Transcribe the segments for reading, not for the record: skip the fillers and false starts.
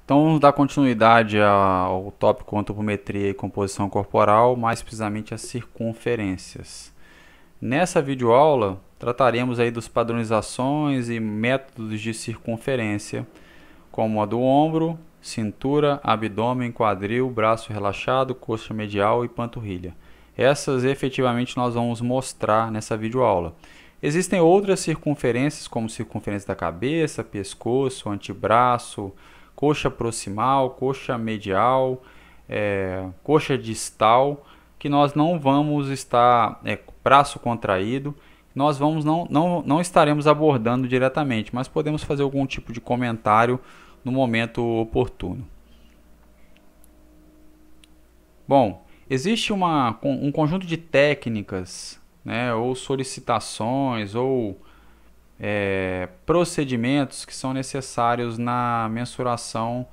Então vamos dar continuidade ao tópico antropometria e composição corporal, mais precisamente as circunferências. Nessa videoaula trataremos aí dos padronizações e métodos de circunferência, como a do ombro, cintura, abdômen, quadril, braço relaxado, coxa medial e panturrilha. Essas efetivamente nós vamos mostrar nessa videoaula. Existem outras circunferências, como circunferência da cabeça, pescoço, antebraço, coxa proximal, coxa medial, coxa distal, que nós não vamos estar, braço contraído, nós não estaremos abordando diretamente, mas podemos fazer algum tipo de comentário no momento oportuno. Bom, existe um conjunto de técnicas, né, ou solicitações, ou procedimentos que são necessários na mensuração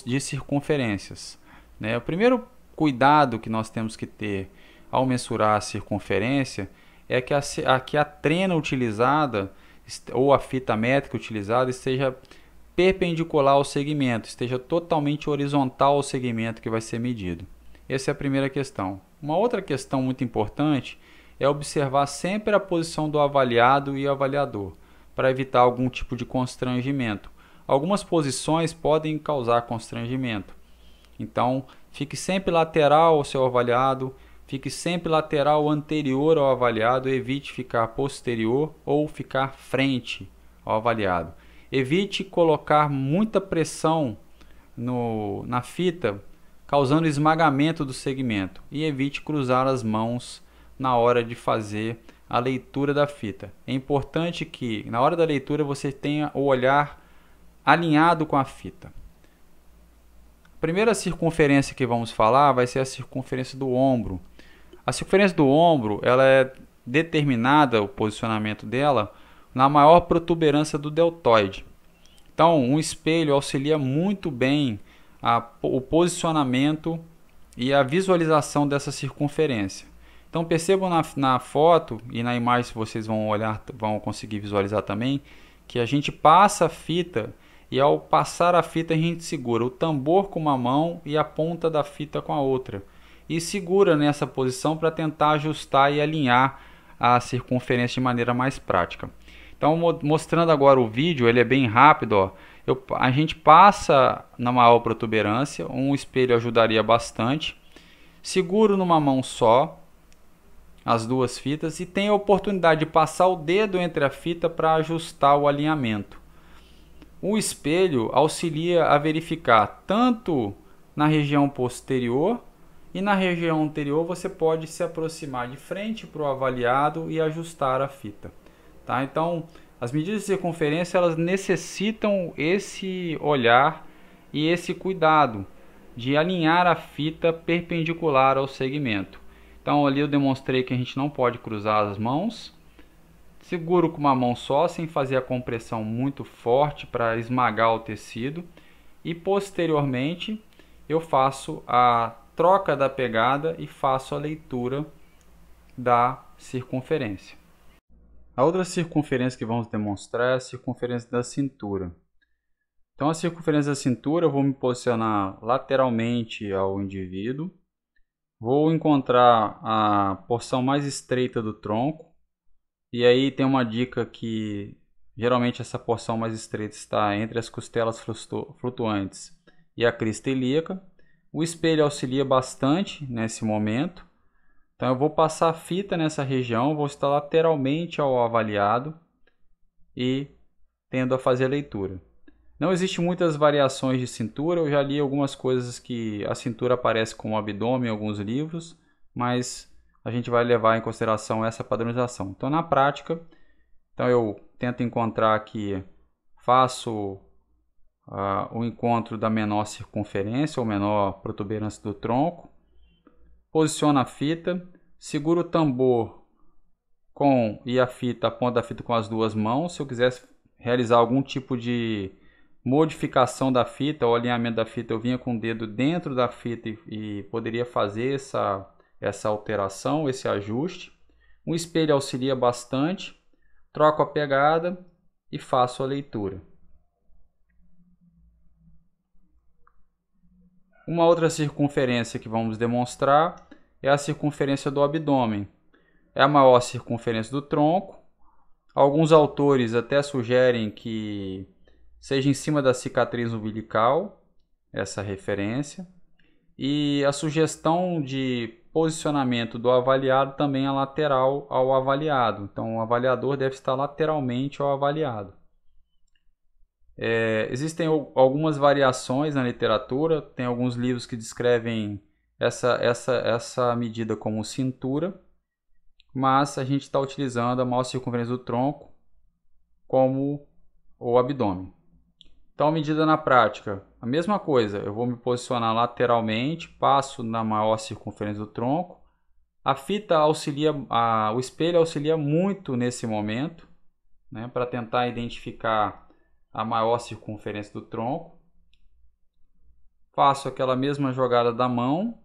de circunferências. Né? O primeiro cuidado que nós temos que ter ao mensurar a circunferência é que a trena utilizada ou a fita métrica utilizada esteja perpendicular ao segmento, esteja totalmente horizontal ao segmento que vai ser medido. Essa é a primeira questão. Uma outra questão muito importante é observar sempre a posição do avaliado e avaliador, para evitar algum tipo de constrangimento. Algumas posições podem causar constrangimento. Então, fique sempre lateral ao seu avaliado, fique sempre lateral anterior ao avaliado, evite ficar posterior ou ficar frente ao avaliado. Evite colocar muita pressão na fita, causando esmagamento do segmento, e evite cruzar as mãos na hora de fazer a leitura da fita. É importante que na hora da leitura você tenha o olhar alinhado com a fita. A primeira circunferência que vamos falar vai ser a circunferência do ombro. A circunferência do ombro, ela é determinada, o posicionamento dela, na maior protuberância do deltoide. Então, um espelho auxilia muito bem o posicionamento e a visualização dessa circunferência. Então percebam na foto e na imagem, se vocês vão olhar, vão conseguir visualizar também, que a gente passa a fita e ao passar a fita a gente segura o tambor com uma mão e a ponta da fita com a outra. E segura nessa posição para tentar ajustar e alinhar a circunferência de maneira mais prática. Então mostrando agora o vídeo, ele é bem rápido, ó. A gente passa na maior protuberância, um espelho ajudaria bastante. Seguro numa mão só as duas fitas e tem a oportunidade de passar o dedo entre a fita para ajustar o alinhamento. O espelho auxilia a verificar tanto na região posterior e na região anterior você pode se aproximar de frente para o avaliado e ajustar a fita. Tá? Então, as medidas de circunferência elas necessitam esse olhar e esse cuidado de alinhar a fita perpendicular ao segmento. Então ali eu demonstrei que a gente não pode cruzar as mãos. Seguro com uma mão só, sem fazer a compressão muito forte para esmagar o tecido. E posteriormente eu faço a troca da pegada e faço a leitura da circunferência. A outra circunferência que vamos demonstrar é a circunferência da cintura. Então a circunferência da cintura eu vou me posicionar lateralmente ao indivíduo. Vou encontrar a porção mais estreita do tronco. E aí tem uma dica que geralmente essa porção mais estreita está entre as costelas flutuantes e a crista ilíaca. O espelho auxilia bastante nesse momento. Então eu vou passar a fita nessa região, vou estar lateralmente ao avaliado e tendo a fazer a leitura. Não existe muitas variações de cintura, eu já li algumas coisas que a cintura aparece como abdômen em alguns livros, mas a gente vai levar em consideração essa padronização. Então na prática, eu tento encontrar aqui, faço o encontro da menor circunferência ou menor protuberância do tronco, posiciono a fita, seguro o tambor e a ponta da fita com as duas mãos. Se eu quisesse realizar algum tipo de modificação da fita ou alinhamento da fita, eu vinha com o dedo dentro da fita e poderia fazer essa alteração, esse ajuste. Um espelho auxilia bastante. Troco a pegada e faço a leitura. Uma outra circunferência que vamos demonstrar é a circunferência do abdômen. É a maior circunferência do tronco. Alguns autores até sugerem que seja em cima da cicatriz umbilical, essa referência. E a sugestão de posicionamento do avaliado também é lateral ao avaliado. Então, o avaliador deve estar lateralmente ao avaliado. Existem algumas variações na literatura. Tem alguns livros que descrevem essa medida como cintura, mas a gente está utilizando a maior circunferência do tronco como o abdômen. Então, medida na prática, a mesma coisa. Eu vou me posicionar lateralmente, passo na maior circunferência do tronco. A fita auxilia, o espelho auxilia muito nesse momento, né, para tentar identificar a maior circunferência do tronco. Faço aquela mesma jogada da mão,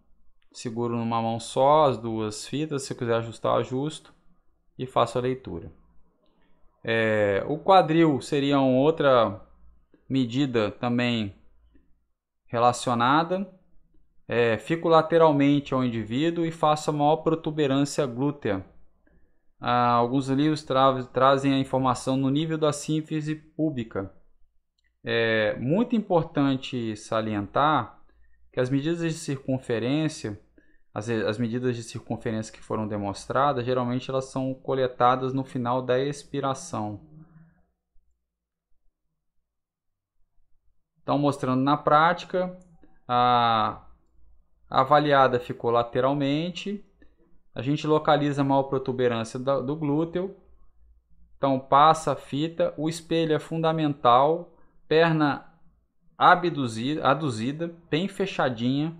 seguro numa mão só as duas fitas, se eu quiser ajustar, eu ajusto e faço a leitura. O quadril seria uma outra medida também relacionada. Fico lateralmente ao indivíduo e faço a maior protuberância glútea. Alguns livros trazem a informação no nível da sínfise púbica. É muito importante salientar que as medidas de circunferência, as medidas de circunferência que foram demonstradas, geralmente elas são coletadas no final da expiração. Então, mostrando na prática, a avaliada ficou lateralmente. A gente localiza a maior protuberância do glúteo. Então, passa a fita. O espelho é fundamental. Perna aduzida, bem fechadinha,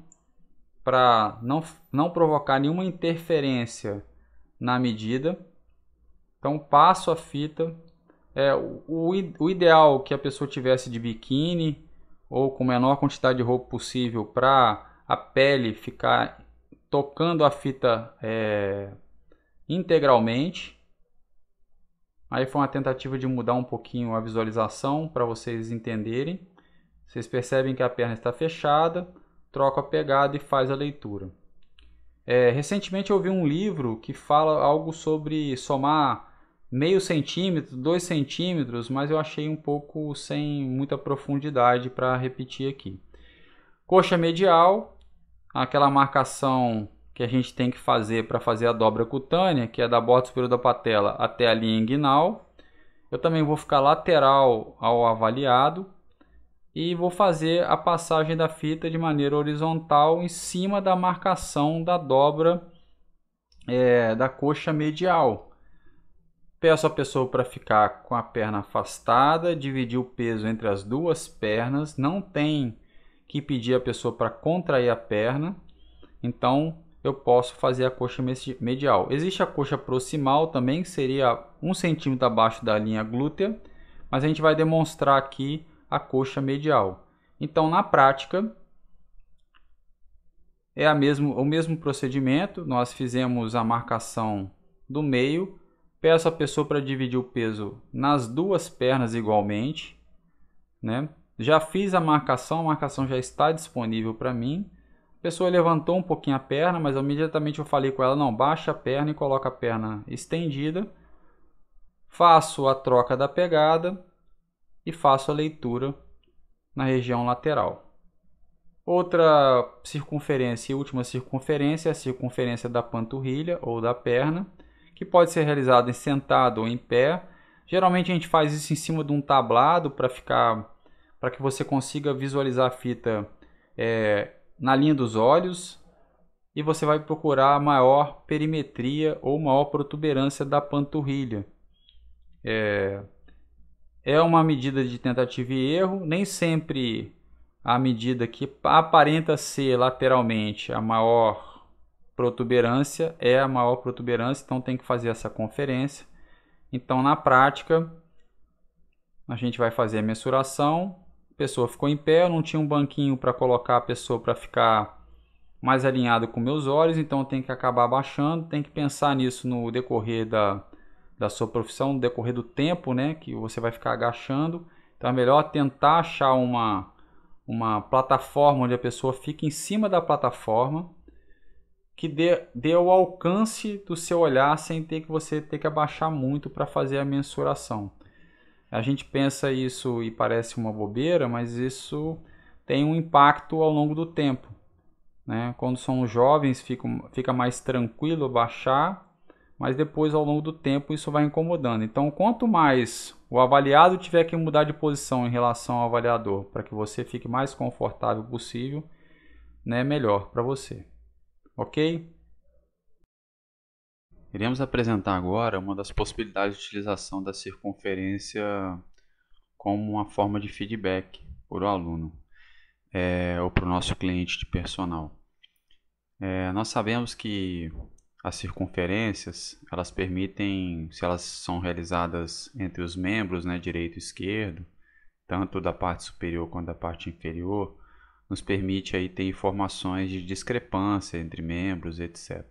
para não provocar nenhuma interferência na medida. Então, passo a fita. O ideal é que a pessoa tivesse de biquíni ou com a menor quantidade de roupa possível, para a pele ficar tocando a fita integralmente. Aí foi uma tentativa de mudar um pouquinho a visualização para vocês entenderem. Vocês percebem que a perna está fechada, troca a pegada e faz a leitura. Recentemente eu vi um livro que fala algo sobre somar meio centímetro, 2 centímetros, mas eu achei um pouco sem muita profundidade para repetir aqui. Coxa medial, aquela marcação que a gente tem que fazer para fazer a dobra cutânea, que é da borda superior da patela até a linha inguinal. Eu também vou ficar lateral ao avaliado e vou fazer a passagem da fita de maneira horizontal em cima da marcação da dobra da coxa medial. Peço a pessoa para ficar com a perna afastada, dividir o peso entre as duas pernas, não tem que pedir a pessoa para contrair a perna. Então, eu posso fazer a coxa medial. Existe a coxa proximal também, que seria 1 centímetro abaixo da linha glútea, mas a gente vai demonstrar aqui a coxa medial. Então, na prática, é o mesmo procedimento. Nós fizemos a marcação do meio. Peço a pessoa para dividir o peso nas duas pernas igualmente, né? Já fiz a marcação já está disponível para mim. A pessoa levantou um pouquinho a perna, mas imediatamente eu falei com ela, não, baixa a perna e coloca a perna estendida. Faço a troca da pegada e faço a leitura na região lateral. Outra circunferência e última circunferência é a circunferência da panturrilha ou da perna, que pode ser realizado em sentado ou em pé. Geralmente a gente faz isso em cima de um tablado para que você consiga visualizar a fita na linha dos olhos, e você vai procurar a maior perimetria ou maior protuberância da panturrilha. É uma medida de tentativa e erro. Nem sempre a medida que aparenta ser lateralmente a maior protuberância é a maior protuberância, então tem que fazer essa conferência. Então, na prática, a gente vai fazer a mensuração. A pessoa ficou em pé, eu não tinha um banquinho para colocar a pessoa para ficar mais alinhado com meus olhos, então eu tenho que acabar abaixando. Tem que pensar nisso no decorrer da sua profissão, no decorrer do tempo, né, que você vai ficar agachando. Então é melhor tentar achar uma uma plataforma onde a pessoa fica em cima da plataforma, que dê o alcance do seu olhar sem ter que você ter que abaixar muito para fazer a mensuração. A gente pensa isso e parece uma bobeira, mas isso tem um impacto ao longo do tempo, né? Quando são jovens fica mais tranquilo baixar, mas depois ao longo do tempo isso vai incomodando. Então, quanto mais o avaliado tiver que mudar de posição em relação ao avaliador para que você fique mais confortável possível, né, melhor para você. Ok? Iremos apresentar agora uma das possibilidades de utilização da circunferência como uma forma de feedback para o aluno, ou para o nosso cliente de personal. Nós sabemos que as circunferências, elas permitem, se elas são realizadas entre os membros, né, direito e esquerdo, tanto da parte superior quanto da parte inferior, nos permite aí ter informações de discrepância entre membros, etc.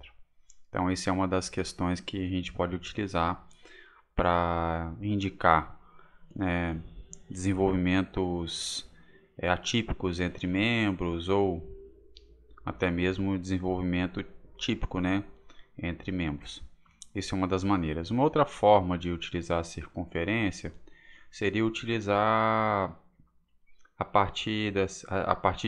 Então, isso é uma das questões que a gente pode utilizar para indicar, né, desenvolvimentos atípicos entre membros ou até mesmo desenvolvimento típico, né, entre membros. Isso é uma das maneiras. Uma outra forma de utilizar a circunferência seria utilizar a partir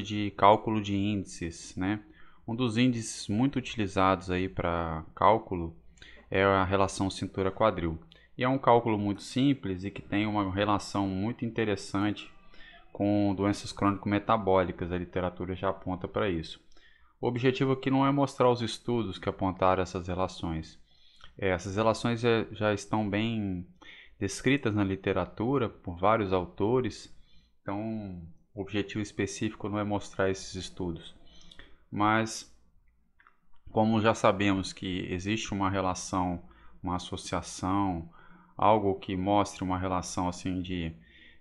de cálculo de índices, né? Um dos índices muito utilizados aí para cálculo é a relação cintura-quadril. E é um cálculo muito simples e que tem uma relação muito interessante com doenças crônico-metabólicas. A literatura já aponta para isso. O objetivo aqui não é mostrar os estudos que apontaram essas relações. Essas relações já estão bem descritas na literatura por vários autores, então o objetivo específico não é mostrar esses estudos. Mas, como já sabemos que existe uma relação, uma associação, algo que mostre uma relação assim de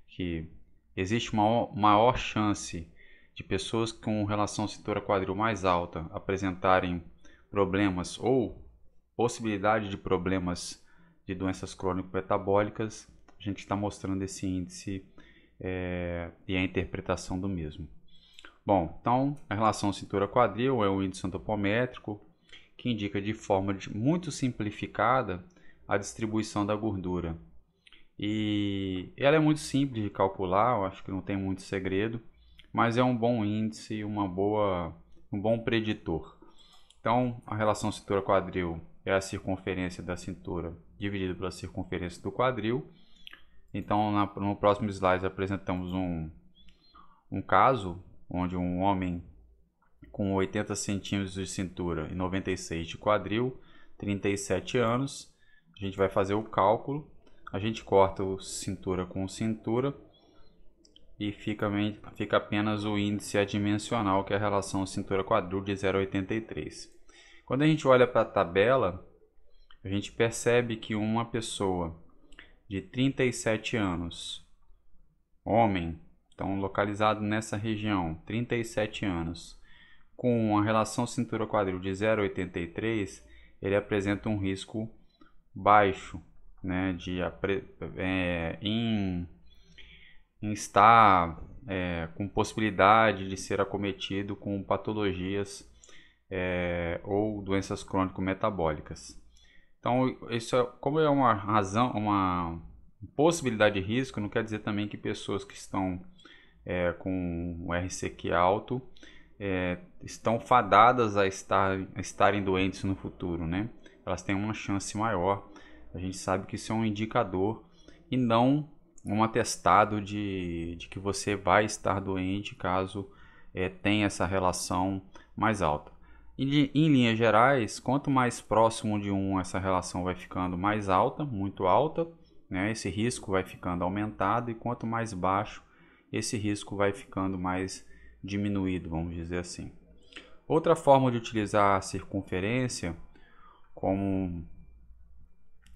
que existe uma maior chance de pessoas com relação cintura-quadril mais alta apresentarem problemas ou possibilidade de problemas de doenças crônico-metabólicas, a gente está mostrando esse índice e a interpretação do mesmo. Bom, então a relação cintura-quadril é um índice antropométrico que indica de forma muito simplificada a distribuição da gordura. E ela é muito simples de calcular, eu acho que não tem muito segredo, mas é um bom índice, um bom preditor. Então, a relação cintura-quadril é a circunferência da cintura dividida pela circunferência do quadril. Então, no próximo slide apresentamos um caso onde um homem com 80 centímetros de cintura e 96 de quadril, 37 anos, a gente vai fazer o cálculo, a gente corta o cintura com cintura e fica apenas o índice adimensional, que é a relação cintura-quadril de 0,83. Quando a gente olha para a tabela, a gente percebe que uma pessoa de 37 anos, homem, então localizado nessa região, 37 anos, com uma relação cintura-quadril de 0,83, ele apresenta um risco baixo, né, em estar com possibilidade de ser acometido com patologias ou doenças crônico-metabólicas. Então, como é uma razão, uma possibilidade de risco, não quer dizer também que pessoas que estão com um RCQ alto estão fadadas a estarem doentes no futuro, né? Elas têm uma chance maior. A gente sabe que isso é um indicador e não um atestado de que você vai estar doente caso tenha essa relação mais alta. Em linhas gerais, quanto mais próximo de 1 essa relação vai ficando mais alta, muito alta, né? Esse risco vai ficando aumentado, e quanto mais baixo, esse risco vai ficando mais diminuído, vamos dizer assim. Outra forma de utilizar a circunferência como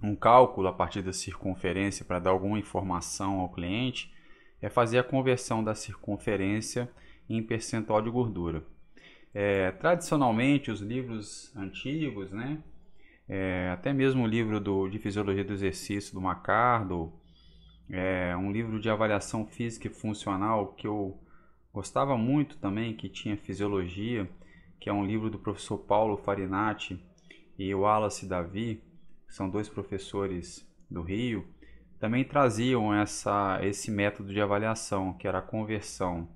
um cálculo a partir da circunferência para dar alguma informação ao cliente é fazer a conversão da circunferência em percentual de gordura. Tradicionalmente, os livros antigos, né, até mesmo o livro de Fisiologia do Exercício do McArdle, um livro de avaliação física e funcional que eu Gostava muito também que tinha Fisiologia, que é um livro do professor Paulo Farinati e o Wallace Davi, que são dois professores do Rio, também traziam esse método de avaliação, que era a conversão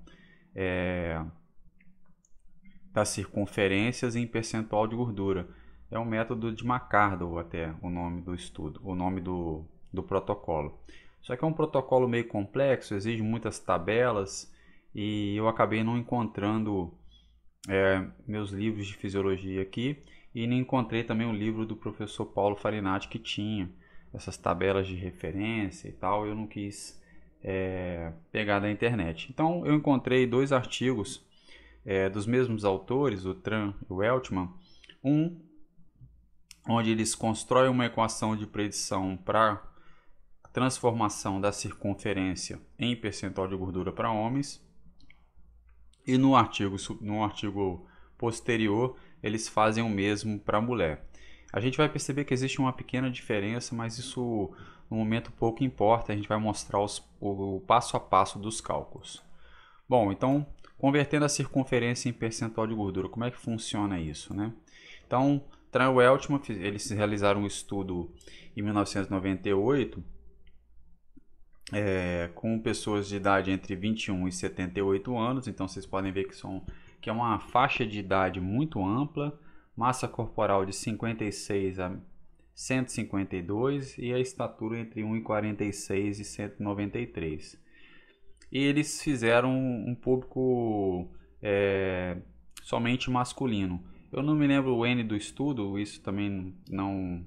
das circunferências em percentual de gordura. É um método de McArdle até o nome do estudo, o nome do protocolo. Só que é um protocolo meio complexo, exige muitas tabelas e eu acabei não encontrando meus livros de fisiologia aqui e nem encontrei também um livro do professor Paulo Farinati que tinha essas tabelas de referência e tal. Eu não quis pegar da internet. Então eu encontrei dois artigos dos mesmos autores, o Tran e o Weltman, um onde eles constroem uma equação de predição para transformação da circunferência em percentual de gordura para homens, e no artigo posterior eles fazem o mesmo para a mulher. A gente vai perceber que existe uma pequena diferença, mas isso no momento pouco importa, a gente vai mostrar o passo a passo dos cálculos. Bom, então, convertendo a circunferência em percentual de gordura, como é que funciona isso, né? Então, Tran e Weltman, eles realizaram um estudo em 1998 com pessoas de idade entre 21 e 78 anos, então vocês podem ver que é uma faixa de idade muito ampla, massa corporal de 56 a 152 e a estatura entre 1,46 e 193. E eles fizeram um público somente masculino. Eu não me lembro o N do estudo, isso também não.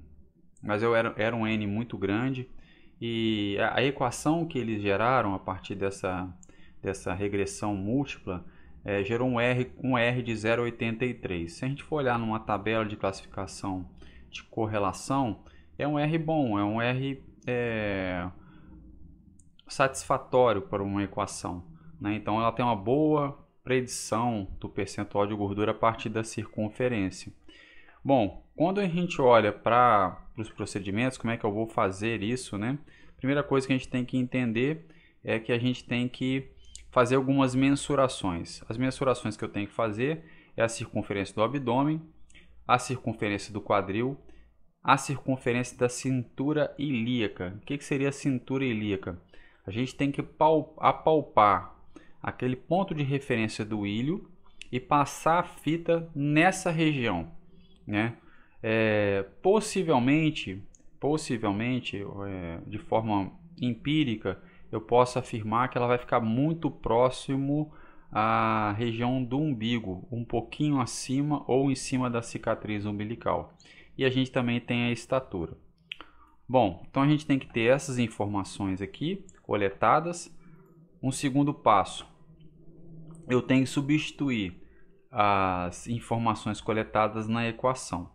Mas era um N muito grande. E a equação que eles geraram a partir dessa regressão múltipla gerou um R de 0,83. Se a gente for olhar numa tabela de classificação de correlação, é um R bom, é um R satisfatório para uma equação, né? Então ela tem uma boa predição do percentual de gordura a partir da circunferência. Bom, quando a gente olha para os procedimentos, como é que eu vou fazer isso, né? Primeira coisa que a gente tem que entender é que a gente tem que fazer algumas mensurações. As mensurações que eu tenho que fazer é a circunferência do abdômen, a circunferência do quadril, a circunferência da cintura ilíaca. O que seria a cintura ilíaca? A gente tem que apalpar aquele ponto de referência do ilho e passar a fita nessa região, né? Possivelmente, de forma empírica, eu posso afirmar que ela vai ficar muito próximo à região do umbigo, um pouquinho acima ou em cima da cicatriz umbilical. E a gente também tem a estatura. Bom, então a gente tem que ter essas informações aqui coletadas. Um segundo passo, eu tenho que substituir as informações coletadas na equação.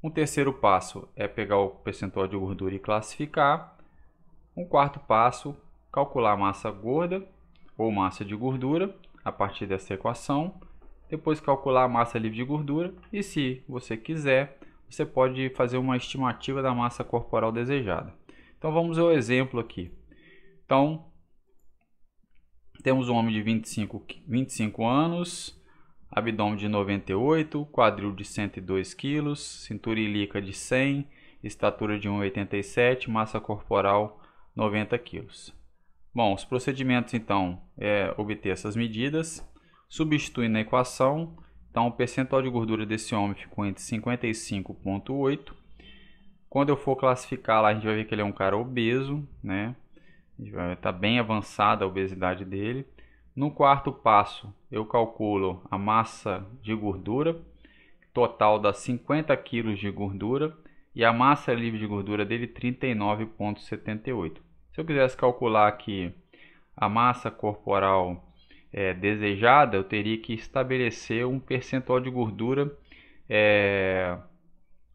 Um terceiro passo é pegar o percentual de gordura e classificar. Um quarto passo, calcular a massa gorda ou massa de gordura a partir dessa equação. Depois calcular a massa livre de gordura e, se você quiser, você pode fazer uma estimativa da massa corporal desejada. Então vamos ao exemplo aqui. Então, temos um homem de 25 anos, abdômen de 98, quadril de 102 kg, cintura ilíaca de 100, estatura de 1,87, massa corporal 90 kg. Bom, os procedimentos então é obter essas medidas, substituir na equação. Então, o percentual de gordura desse homem ficou entre 55,8. Quando eu for classificar lá, a gente vai ver que ele é um cara obeso, né? Está bem avançada a obesidade dele. No quarto passo, eu calculo a massa de gordura, total dá 50 kg de gordura e a massa livre de gordura dele 39,78. Se eu quisesse calcular aqui a massa corporal desejada, eu teria que estabelecer um percentual de gordura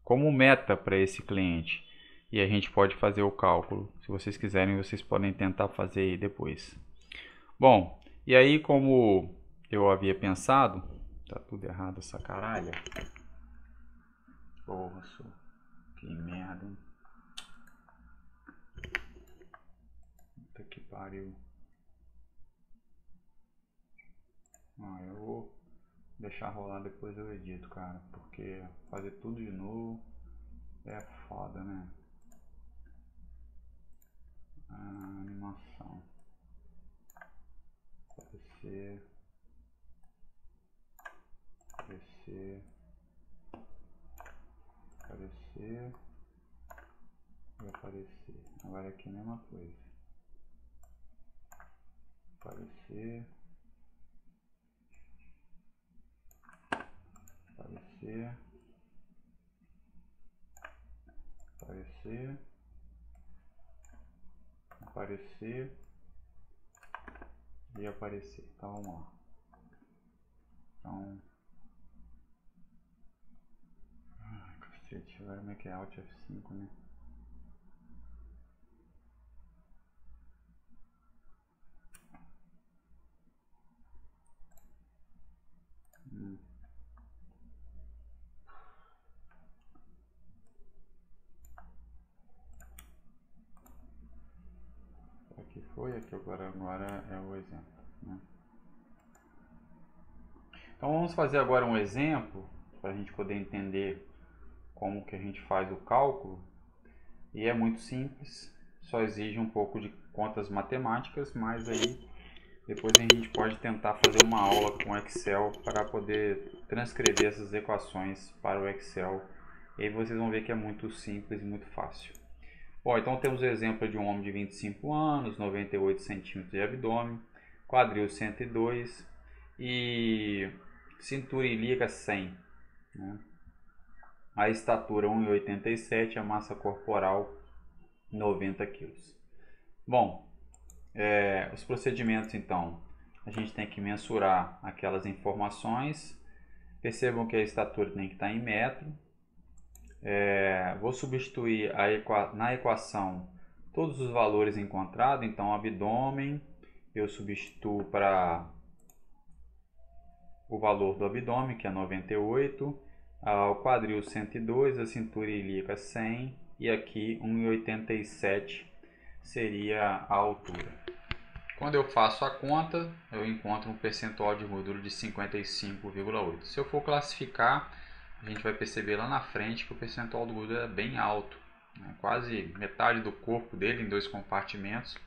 como meta para esse cliente. E a gente pode fazer o cálculo. Se vocês quiserem, vocês podem tentar fazer aí depois. Bom, e aí como eu havia pensado, tá tudo errado essa caralha. Porra, que merda, hein? Puta que pariu. deixar rolar, depois eu edito, cara, porque fazer tudo de novo é foda, né? Animação, aparecer, aparecer, aparecer e aparecer. Agora aqui a mesma coisa, aparecer, aparecer, aparecer, aparecer e aparecer. Então vamos lá. Então, cacete, agora como é que é? Alt F5, né? Aqui foi, aqui agora é o exemplo, né? Então vamos fazer agora um exemplo para a gente poder entender como que a gente faz o cálculo. E é muito simples, só exige um pouco de contas matemáticas, mas aí depois a gente pode tentar fazer uma aula com Excel para poder transcrever essas equações para o Excel. E aí vocês vão ver que é muito simples e muito fácil. Bom, então temos o exemplo de um homem de 25 anos, 98 centímetros de abdômen, quadril 102 e cintura ilíaca 100, né? A estatura 1,87, a massa corporal 90 kg. Bom, os procedimentos então, a gente tem que mensurar aquelas informações. Percebam que a estatura tem que estar em metro. Vou substituir na equação todos os valores encontrados. Então, abdômen, eu substituo para o valor do abdômen, que é 98, o quadril 102, a cintura ilíaca 100 e aqui 1,87 seria a altura. Quando eu faço a conta, eu encontro um percentual de gordura de 55,8. Se eu for classificar, a gente vai perceber lá na frente que o percentual de gordura é bem alto, né? Quase metade do corpo dele, em 2 compartimentos,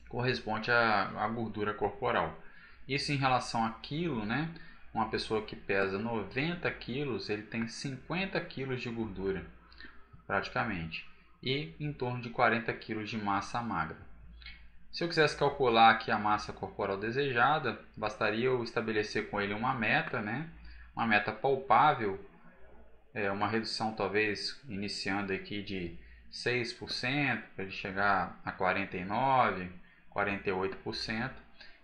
corresponde à gordura corporal. Isso em relação a quilo, né? Uma pessoa que pesa 90 quilos, ele tem 50 quilos de gordura, praticamente, e em torno de 40 quilos de massa magra. Se eu quisesse calcular aqui a massa corporal desejada, bastaria eu estabelecer com ele uma meta, né? Uma meta palpável, uma redução talvez iniciando aqui de 6% para ele chegar a 49%, 48%,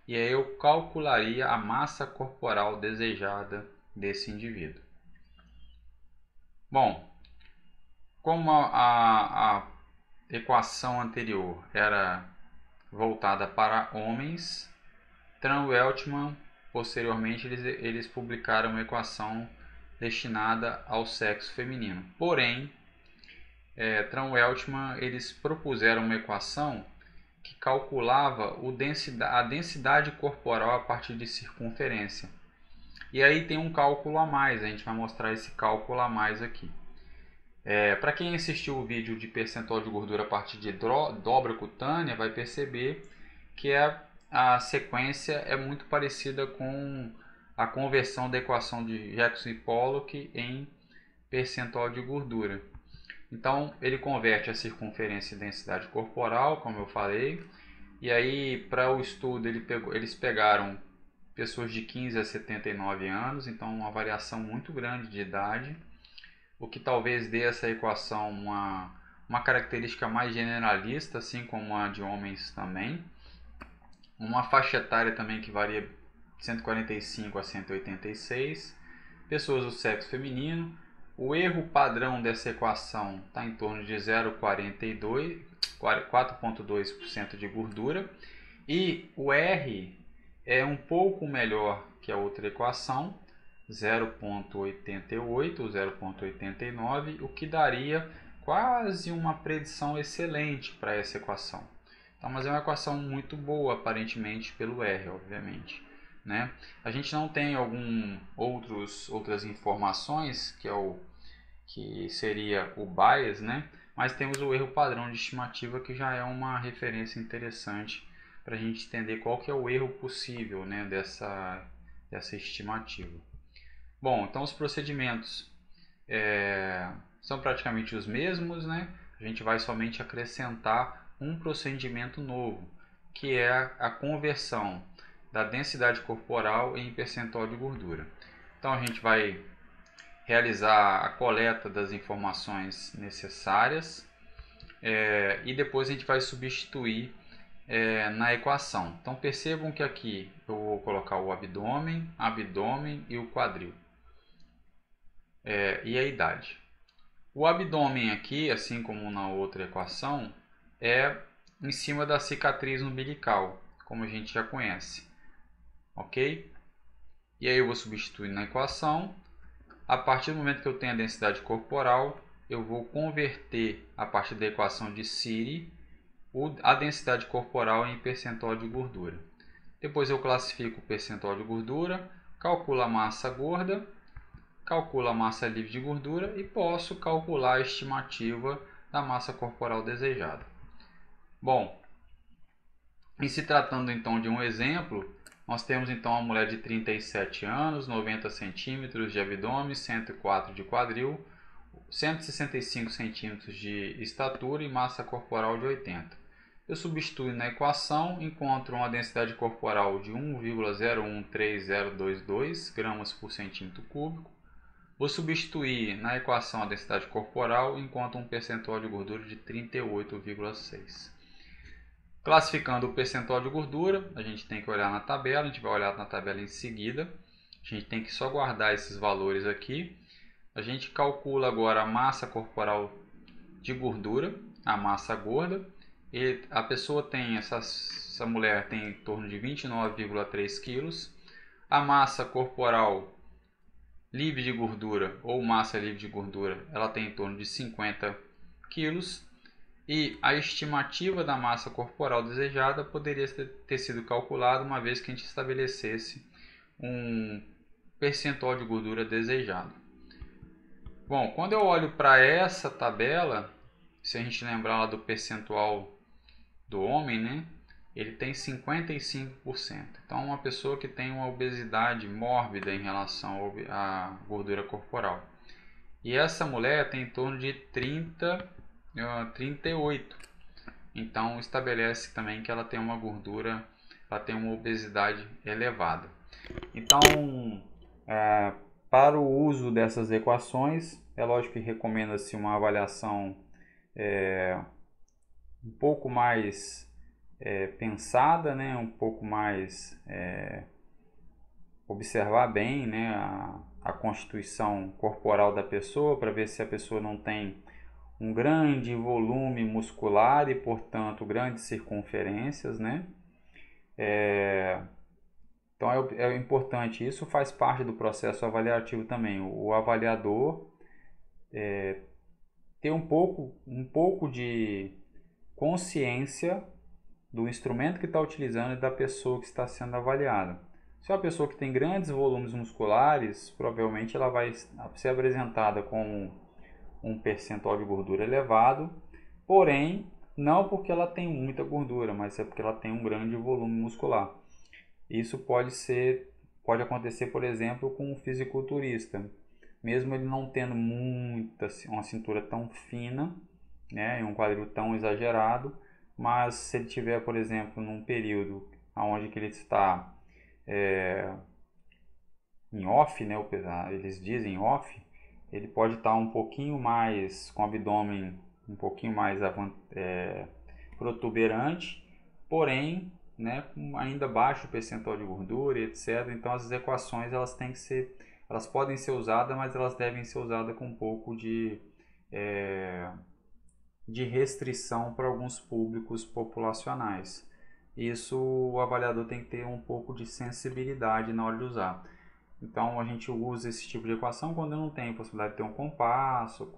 e aí eu calcularia a massa corporal desejada desse indivíduo. Bom, como a equação anterior era voltada para homens, Tran-Weltman, posteriormente, eles publicaram uma equação destinada ao sexo feminino. Porém, Tran-Weltman, eles propuseram uma equação que calculava a densidade corporal a partir de circunferência. E aí tem um cálculo a mais, a gente vai mostrar esse cálculo a mais aqui. Para quem assistiu o vídeo de percentual de gordura a partir de dobra cutânea, vai perceber que a sequência é muito parecida com a conversão da equação de Jackson e Pollock em percentual de gordura. Então ele converte a circunferência em densidade corporal, como eu falei, e aí para o estudo eles pegaram pessoas de 15 a 79 anos, então uma variação muito grande de idade, o que talvez dê essa equação uma característica mais generalista, assim como a de homens também. Uma faixa etária também que varia de 145 a 186, pessoas do sexo feminino. O erro padrão dessa equação está em torno de 4,2% de gordura, e o R é um pouco melhor que a outra equação, 0,88 ou 0,89, o que daria quase uma predição excelente para essa equação. Então, mas é uma equação muito boa, aparentemente, pelo R, obviamente. né? A gente não tem outras informações, que seria o bias, né? Mas temos o erro padrão de estimativa, que já é uma referência interessante para a gente entender qual que é o erro possível, né, dessa estimativa. Bom, então os procedimentos são praticamente os mesmos, né? A gente vai somente acrescentar um procedimento novo, que é a conversão da densidade corporal em percentual de gordura. Então a gente vai realizar a coleta das informações necessárias e depois a gente vai substituir na equação. Então percebam que aqui eu vou colocar o abdômen e o quadril e a idade. O abdômen aqui, assim como na outra equação, é em cima da cicatriz umbilical, como a gente já conhece, ok? E aí eu vou substituir na equação. A partir do momento que eu tenho a densidade corporal, eu vou converter a partir da equação de Siri a densidade corporal em percentual de gordura. Depois eu classifico o percentual de gordura, calculo a massa gorda, calculo a massa livre de gordura e posso calcular a estimativa da massa corporal desejada. Bom, em se tratando então de um exemplo, nós temos então uma mulher de 37 anos, 90 centímetros de abdômen, 104 de quadril, 165 centímetros de estatura e massa corporal de 80. Eu substituo na equação, encontro uma densidade corporal de 1,013022 gramas por centímetro cúbico. Vou substituir na equação a densidade corporal, encontro um percentual de gordura de 38,6. Classificando o percentual de gordura, a gente tem que olhar na tabela, a gente vai olhar na tabela em seguida. A gente tem que só guardar esses valores aqui. A gente calcula agora a massa corporal de gordura, a massa gorda. E a pessoa tem, essa mulher tem em torno de 29,3 quilos. A massa corporal livre de gordura ou massa livre de gordura, ela tem em torno de 50 quilos. E a estimativa da massa corporal desejada poderia ter sido calculada uma vez que a gente estabelecesse um percentual de gordura desejado. Bom, quando eu olho para essa tabela, se a gente lembrar lá do percentual do homem, né, ele tem 55%. Então, uma pessoa que tem uma obesidade mórbida em relação à gordura corporal. E essa mulher tem em torno de 38. Então estabelece também que ela tem uma gordura, ela tem uma obesidade elevada. Então, para o uso dessas equações, é lógico que recomenda-se uma avaliação um pouco mais pensada, né? Um pouco mais observar bem, né? a constituição corporal da pessoa, para ver se a pessoa não tem um grande volume muscular e, portanto, grandes circunferências, né? Então é importante, isso faz parte do processo avaliativo também. O avaliador ter um pouco de consciência do instrumento que está utilizando e da pessoa que está sendo avaliada. Se é uma pessoa que tem grandes volumes musculares, provavelmente ela vai ser apresentada como um percentual de gordura elevado, porém não porque ela tem muita gordura, mas é porque ela tem um grande volume muscular. Isso pode acontecer, por exemplo, com um fisiculturista, mesmo ele não tendo uma cintura tão fina, né, e um quadril tão exagerado, mas se ele tiver, por exemplo, num período onde que ele está em off, né, eles dizem off, ele pode estar um pouquinho mais com o abdômen um pouquinho mais protuberante, porém, né, com ainda baixo percentual de gordura, etc. Então as equações elas podem ser usadas, mas elas devem ser usadas com um pouco de restrição para alguns públicos populacionais. Isso o avaliador tem que ter um pouco de sensibilidade na hora de usar. Então a gente usa esse tipo de equação quando não tem possibilidade de ter um compasso,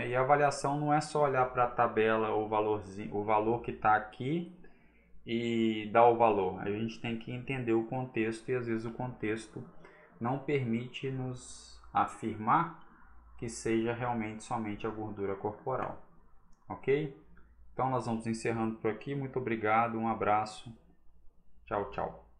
e a avaliação não é só olhar para a tabela, o valor que está aqui e dar o valor. A gente tem que entender o contexto e às vezes o contexto não permite nos afirmar que seja realmente somente a gordura corporal, ok? Então nós vamos encerrando por aqui. Muito obrigado, um abraço, tchau, tchau.